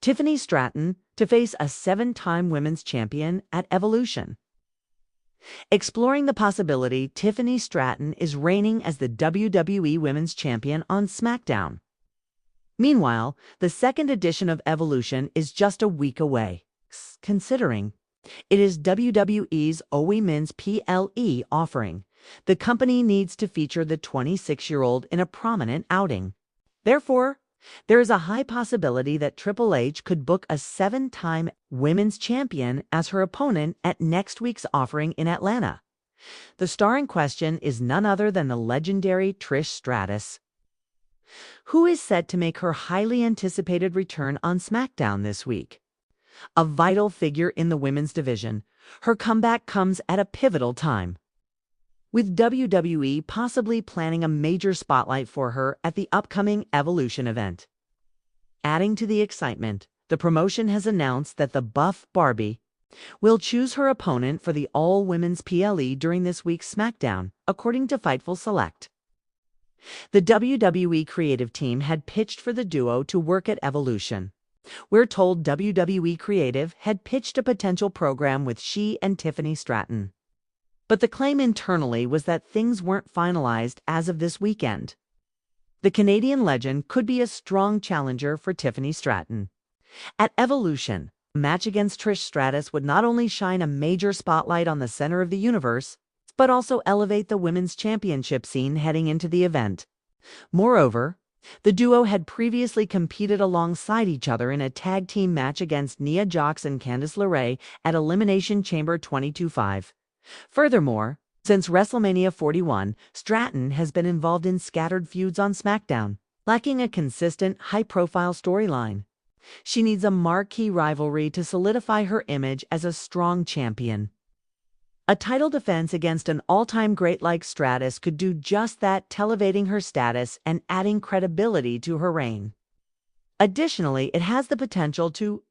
Tiffany Stratton to face a 7-time women's champion at Evolution. Exploring the possibility Tiffany Stratton is reigning as the WWE Women's Champion on SmackDown. Meanwhile, the second edition of Evolution is just a week away, considering it is WWE's only men's PLE offering. The company needs to feature the 26-year-old in a prominent outing. Therefore, there is a high possibility that Triple H could book a 7-time women's champion as her opponent at next week's offering in Atlanta. The star in question is none other than the legendary Trish Stratus, who is set to make her highly anticipated return on SmackDown this week. A vital figure in the women's division, her comeback comes at a pivotal time, with WWE possibly planning a major spotlight for her at the upcoming Evolution event. Adding to the excitement, the promotion has announced that the Buff Barbie will choose her opponent for the all-women's PLE during this week's SmackDown, according to Fightful Select. The WWE creative team had pitched for the duo to work at Evolution. We're told WWE Creative had pitched a potential program with she and Tiffany Stratton. But the claim internally was that things weren't finalized as of this weekend. The Canadian legend could be a strong challenger for Tiffany Stratton. At Evolution, a match against Trish Stratus would not only shine a major spotlight on the center of the universe, but also elevate the women's championship scene heading into the event. Moreover, the duo had previously competed alongside each other in a tag team match against Nia Jax and Candice LeRae at Elimination Chamber 22-5. Furthermore, since WrestleMania 41, Stratton has been involved in scattered feuds on SmackDown, lacking a consistent, high-profile storyline. She needs a marquee rivalry to solidify her image as a strong champion. A title defense against an all-time great like Stratus could do just that, elevating her status and adding credibility to her reign. Additionally, it has the potential to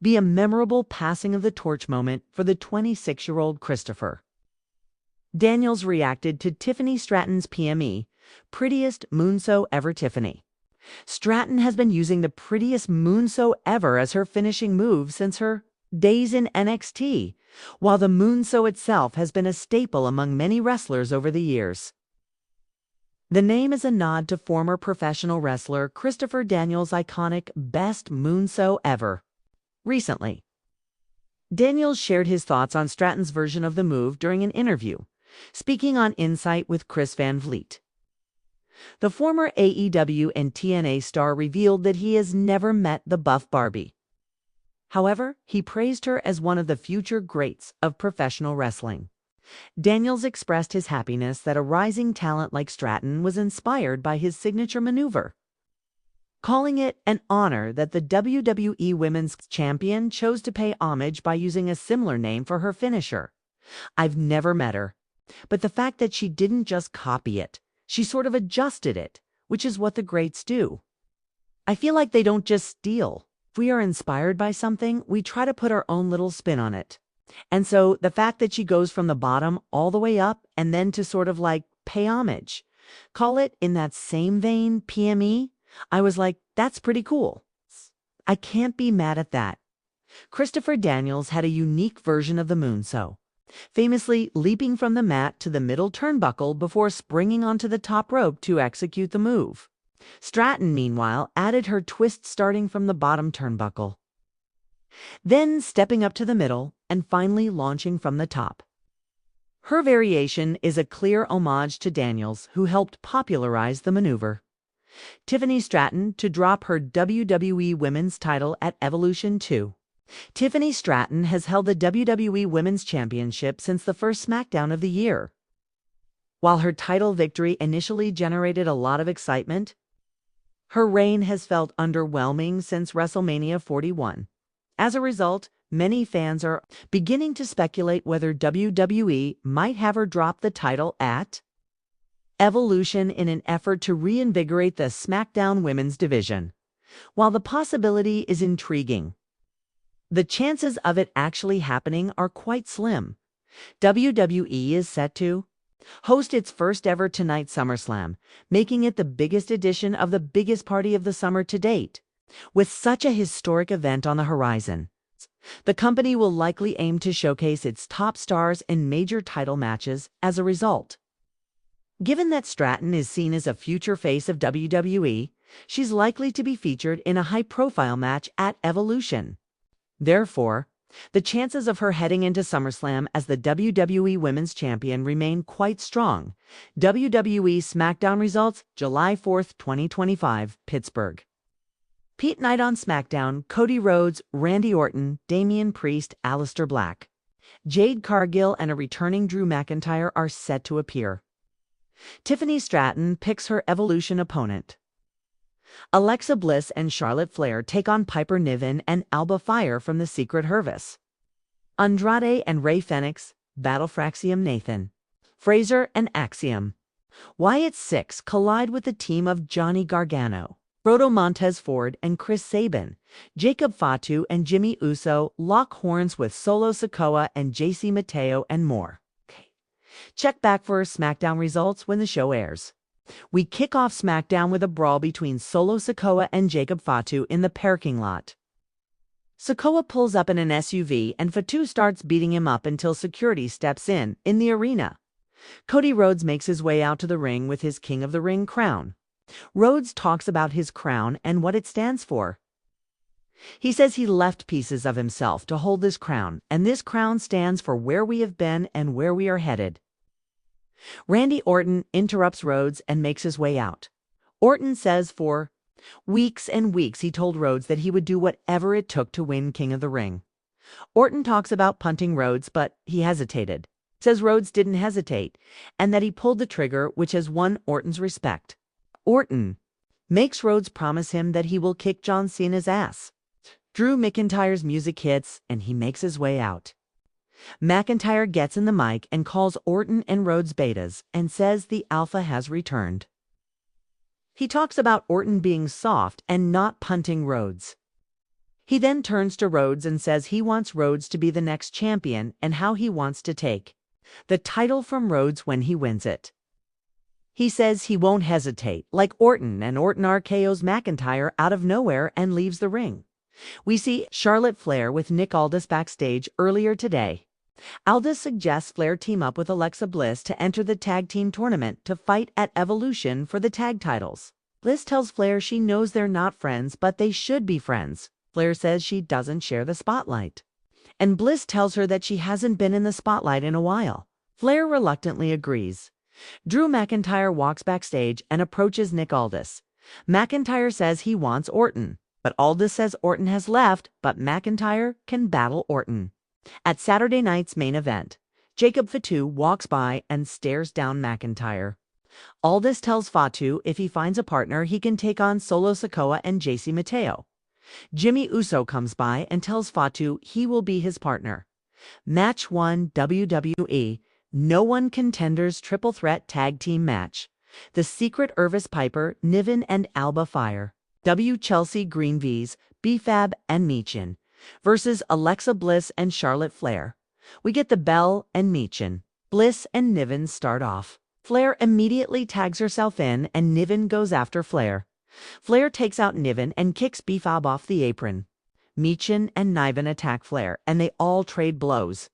be a memorable passing of the torch moment for the 26-year-old Christopher Daniels reacted to Tiffany Stratton's PME, Prettiest Moonsault Ever Tiffany. Stratton has been using the Prettiest Moonsault Ever as her finishing move since her days in NXT, while the moonsault itself has been a staple among many wrestlers over the years. The name is a nod to former professional wrestler Christopher Daniels' iconic Best Moonsault Ever. Recently, Daniels shared his thoughts on Stratton's version of the move during an interview, speaking on Insight with Chris Van Vliet. The former AEW and TNA star revealed that he has never met the Buff Barbie. However, he praised her as one of the future greats of professional wrestling. Daniels expressed his happiness that a rising talent like Stratton was inspired by his signature maneuver, calling it an honor that the WWE Women's Champion chose to pay homage by using a similar name for her finisher. I've never met her, but the fact that she didn't just copy it, she sort of adjusted it, which is what the greats do. I feel like they don't just steal. If we are inspired by something, we try to put our own little spin on it. And so the fact that she goes from the bottom all the way up and then to sort of like pay homage, call it in that same vein PME, I was like, that's pretty cool. I can't be mad at that. Christopher Daniels had a unique version of the moonsault, famously leaping from the mat to the middle turnbuckle before springing onto the top rope to execute the move. Stratton, meanwhile, added her twist starting from the bottom turnbuckle, then stepping up to the middle and finally launching from the top. Her variation is a clear homage to Daniels, who helped popularize the maneuver. Tiffany Stratton to drop her WWE Women's title at Evolution 2. Tiffany Stratton has held the WWE Women's Championship since the first SmackDown of the year. While her title victory initially generated a lot of excitement, her reign has felt underwhelming since WrestleMania 41. As a result, many fans are beginning to speculate whether WWE might have her drop the title at Evolution in an effort to reinvigorate the SmackDown women's division. While the possibility is intriguing, the chances of it actually happening are quite slim. WWE is set to host its first ever Tonight SummerSlam, making it the biggest edition of the biggest party of the summer to date. With such a historic event on the horizon, the company will likely aim to showcase its top stars in major title matches as a result. Given that Stratton is seen as a future face of WWE, she's likely to be featured in a high-profile match at Evolution. Therefore, the chances of her heading into SummerSlam as the WWE Women's Champion remain quite strong. WWE SmackDown results, July 4, 2025, Pittsburgh. Pete Night on SmackDown, Cody Rhodes, Randy Orton, Damian Priest, Aleister Black. Jade Cargill and a returning Drew McIntyre are set to appear. Tiffany Stratton picks her Evolution opponent. Alexa Bliss and Charlotte Flair take on Piper Niven and Alba Fyre from the Secret Service. Andrade and Rey Fenix battle Fraxium Nathan, Fraser and Axiom. Wyatt Six collide with the team of Johnny Gargano, Roto Montez Ford and Chris Sabin. Jacob Fatu and Jimmy Uso lock horns with Solo Sikoa and JC Mateo and more. Check back for SmackDown results when the show airs. We kick off SmackDown with a brawl between Solo Sikoa and Jacob Fatu in the parking lot. Sikoa pulls up in an SUV and Fatu starts beating him up until security steps in the arena. Cody Rhodes makes his way out to the ring with his King of the Ring crown. Rhodes talks about his crown and what it stands for. He says he left pieces of himself to hold this crown, and this crown stands for where we have been and where we are headed. Randy Orton interrupts Rhodes and makes his way out. Orton says for weeks and weeks he told Rhodes that he would do whatever it took to win King of the Ring. Orton talks about punting Rhodes, but he hesitated. Says Rhodes didn't hesitate, and that he pulled the trigger, which has won Orton's respect. Orton makes Rhodes promise him that he will kick John Cena's ass. Drew McIntyre's music hits, and he makes his way out. McIntyre gets in the mic and calls Orton and Rhodes betas and says the alpha has returned. He talks about Orton being soft and not punting Rhodes. He then turns to Rhodes and says he wants Rhodes to be the next champion and how he wants to take the title from Rhodes when he wins it. He says he won't hesitate, like Orton, and Orton RKO's McIntyre out of nowhere and leaves the ring. We see Charlotte Flair with Nick Aldis backstage earlier today. Aldis suggests Flair team up with Alexa Bliss to enter the tag team tournament to fight at Evolution for the tag titles. Bliss tells Flair she knows they're not friends, but they should be friends. Flair says she doesn't share the spotlight. And Bliss tells her that she hasn't been in the spotlight in a while. Flair reluctantly agrees. Drew McIntyre walks backstage and approaches Nick Aldis. McIntyre says he wants Orton, but Aldis says Orton has left, but McIntyre can battle Orton. At Saturday night's main event, Jacob Fatu walks by and stares down McIntyre. Aldis tells Fatu if he finds a partner, he can take on Solo Sikoa and JC Mateo. Jimmy Uso comes by and tells Fatu he will be his partner. Match 1, WWE No One Contenders Triple Threat Tag Team Match. The Secret Service Piper, Niven and Alba Fyre. Chelsea Green V's, BFAB and Michin versus Alexa Bliss and Charlotte Flair. We get the bell and Michin. Bliss and Niven start off. Flair immediately tags herself in and Niven goes after Flair. Flair takes out Niven and kicks BFAB off the apron. Michin and Niven attack Flair and they all trade blows.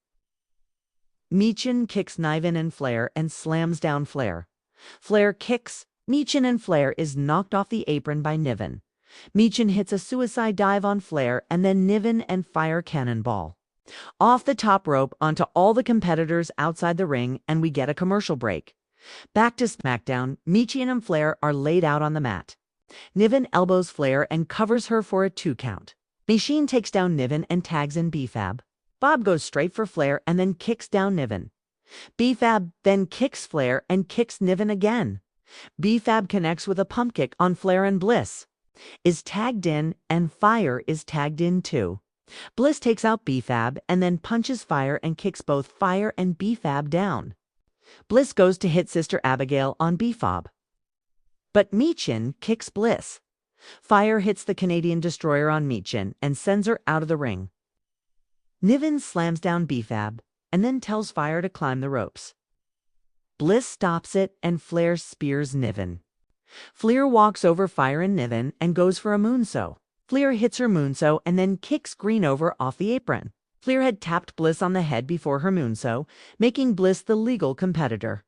Michin kicks Niven and Flair and slams down Flair. Flair kicks Michin and Flair is knocked off the apron by Niven. Michin hits a suicide dive on Flair and then Niven and fire cannonball off the top rope onto all the competitors outside the ring, and we get a commercial break. Back to SmackDown, Michin and Flair are laid out on the mat. Niven elbows Flair and covers her for a 2 count. Michin takes down Niven and tags in BFAB. Bob goes straight for Flair and then kicks down Niven. BFAB then kicks Flair and kicks Niven again. BFAB connects with a pump kick on Flair and Bliss is tagged in, and Fire is tagged in too. Bliss takes out BFAB and then punches Fire and kicks both Fire and BFAB down. Bliss goes to hit Sister Abigail on BFAB, but Michin kicks Bliss. Fire hits the Canadian Destroyer on Michin and sends her out of the ring. Niven slams down BFAB and then tells Fire to climb the ropes. Bliss stops it and Flair spears Niven. Flair walks over Fire and Niven and goes for a moonsault. Flair hits her moonsault and then kicks Green over off the apron. Flair had tapped Bliss on the head before her moonsault, making Bliss the legal competitor.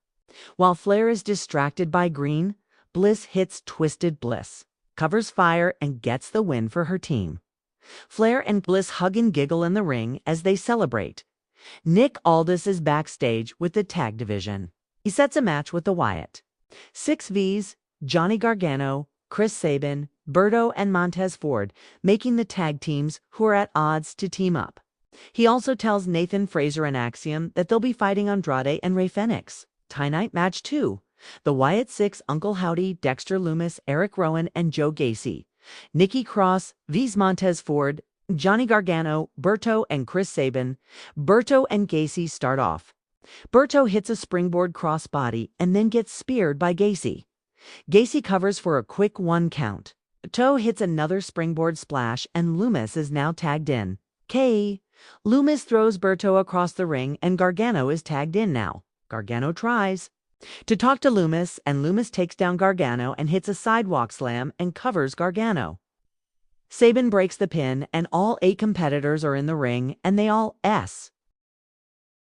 While Flair is distracted by Green, Bliss hits Twisted Bliss, covers fire, and gets the win for her team. Flair and Bliss hug and giggle in the ring as they celebrate. Nick Aldis is backstage with the tag division. He sets a match with the Wyatt. 6Vs, Johnny Gargano, Chris Sabin, Berto, and Montez Ford, making the tag teams who are at odds to team up. He also tells Nathan Frazer and Axiom that they'll be fighting Andrade and Rey Fenix. Tie Night Match 2. The Wyatt Six, Uncle Howdy, Dexter Lumis, Eric Rowan, and Joe Gacy. Nikki Cross, V's Montez Ford, Johnny Gargano, Berto, and Chris Sabin. Berto and Gacy start off. Berto hits a springboard crossbody and then gets speared by Gacy. Gacy covers for a quick 1 count. Toe hits another springboard splash and Lumis is now tagged in. Lumis throws Berto across the ring and Gargano is tagged in now. Gargano tries to talk to Lumis, and Lumis takes down Gargano and hits a sidewalk slam and covers Gargano. Sabin breaks the pin and all 8 competitors are in the ring and they all S.